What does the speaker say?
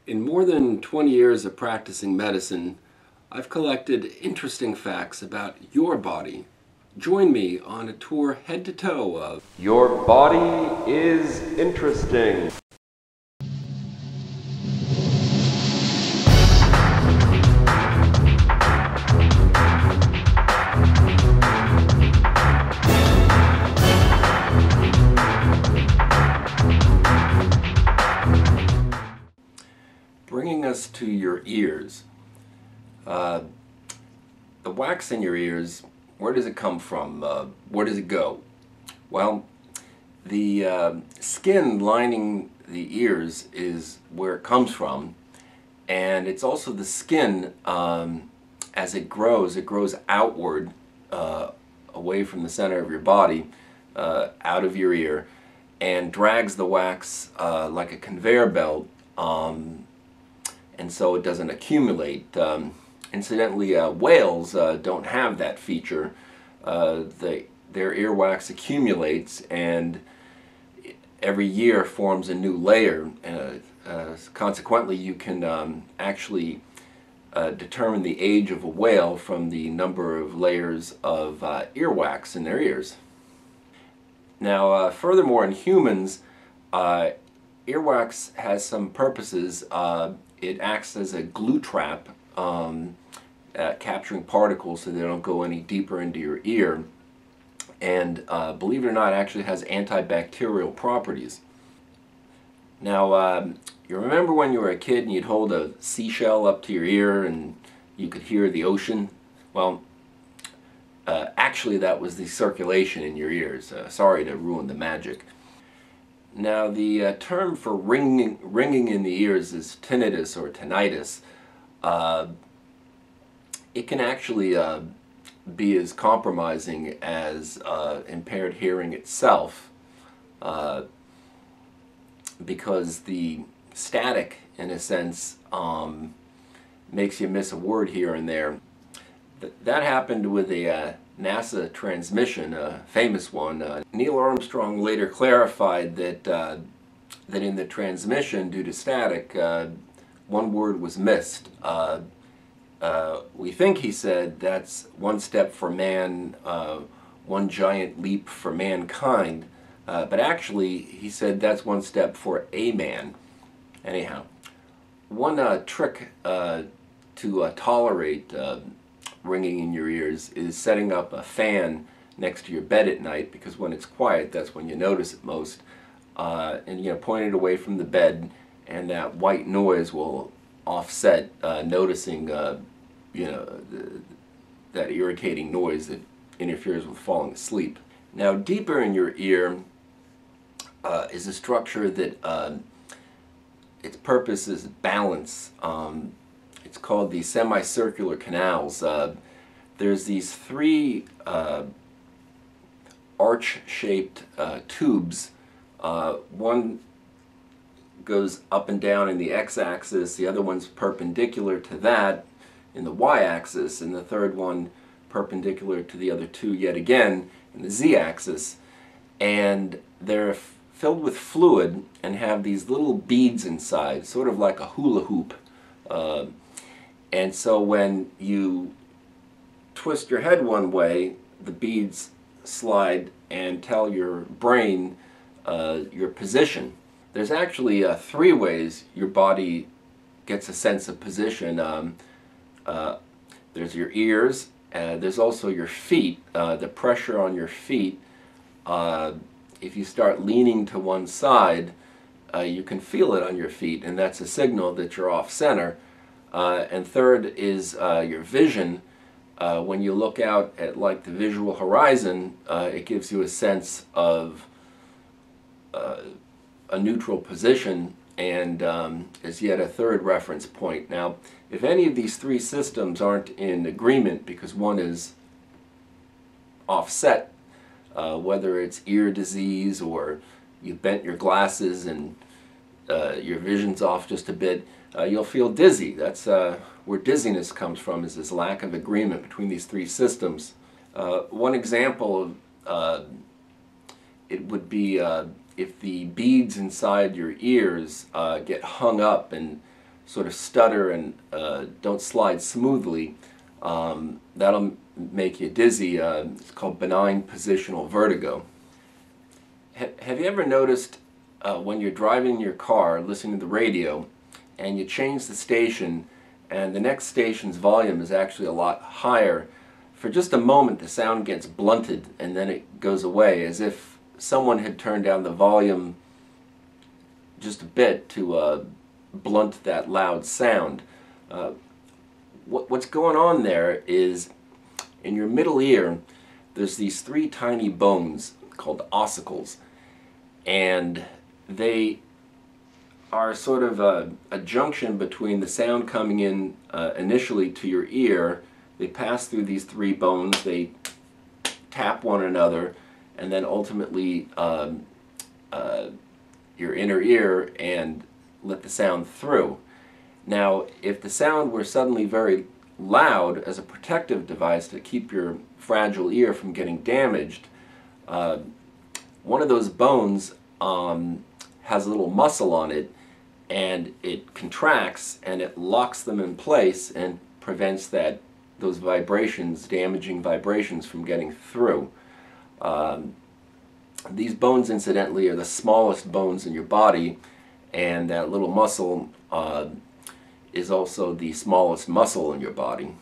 In more than 20 years of practicing medicine, I've collected interesting facts about your body. Join me on a tour head to toe of Your body is interesting. bringing us to your ears. The wax in your ears, where does it come from? Where does it go? Well, the skin lining the ears is where it comes from, and it's also the skin, as it grows outward, away from the center of your body, out of your ear, and drags the wax like a conveyor belt, and so it doesn't accumulate. Incidentally, whales don't have that feature. Their earwax accumulates, and every year forms a new layer. Consequently, you can actually determine the age of a whale from the number of layers of earwax in their ears. Now, furthermore, in humans, earwax has some purposes. It acts as a glue trap, capturing particles so they don't go any deeper into your ear, and believe it or not, it actually has antibacterial properties. Now, you remember when you were a kid and you'd hold a seashell up to your ear and you could hear the ocean? Well, actually that was the circulation in your ears. Sorry to ruin the magic. Now, the term for ringing in the ears is tinnitus or tinnitus. It can actually be as compromising as impaired hearing itself, because the static, in a sense, makes you miss a word here and there. That happened with a NASA transmission, a famous one. Neil Armstrong later clarified that that in the transmission, due to static, one word was missed. We think he said that's one step for man, one giant leap for mankind, but actually he said that's one step for a man. Anyhow, one trick to tolerate ringing in your ears is setting up a fan next to your bed at night, because when it's quiet, that's when you notice it most. And point it away from the bed, and that white noise will offset noticing that irritating noise that interferes with falling asleep. Now, deeper in your ear is a structure that its purpose is balance. It's called the semicircular canals. There's these three arch-shaped tubes. One goes up and down in the x-axis, the other one's perpendicular to that in the y-axis, and the third one perpendicular to the other two yet again in the z-axis. And they're filled with fluid and have these little beads inside, sort of like a hula hoop. And so when you twist your head one way, the beads slide and tell your brain your position. There's actually three ways your body gets a sense of position. There's your ears, there's also your feet. The pressure on your feet, if you start leaning to one side, you can feel it on your feet, and that's a signal that you're off center. And third is your vision. When you look out at like the visual horizon, it gives you a sense of a neutral position, and is yet a third reference point. Now, if any of these three systems aren't in agreement because one is offset, whether it's ear disease or you bent your glasses and your vision's off just a bit, you'll feel dizzy. That's where dizziness comes from, is this lack of agreement between these three systems. One example of it would be if the beads inside your ears get hung up and sort of stutter and don't slide smoothly, that'll make you dizzy. It's called benign positional vertigo. Have you ever noticed when you're driving your car, listening to the radio, and you change the station, and the next station's volume is actually a lot higher? For just a moment, the sound gets blunted, and then it goes away, as if someone had turned down the volume just a bit to blunt that loud sound. What's going on there is, in your middle ear, there's these three tiny bones called ossicles, and they are sort of a junction between the sound coming in initially to your ear. They pass through these three bones, they tap one another, and then ultimately your inner ear and let the sound through. Now, if the sound were suddenly very loud as a protective device to keep your fragile ear from getting damaged, one of those bones has a little muscle on it, and it contracts and it locks them in place and prevents those vibrations, damaging vibrations, from getting through. These bones, incidentally, are the smallest bones in your body, and that little muscle is also the smallest muscle in your body.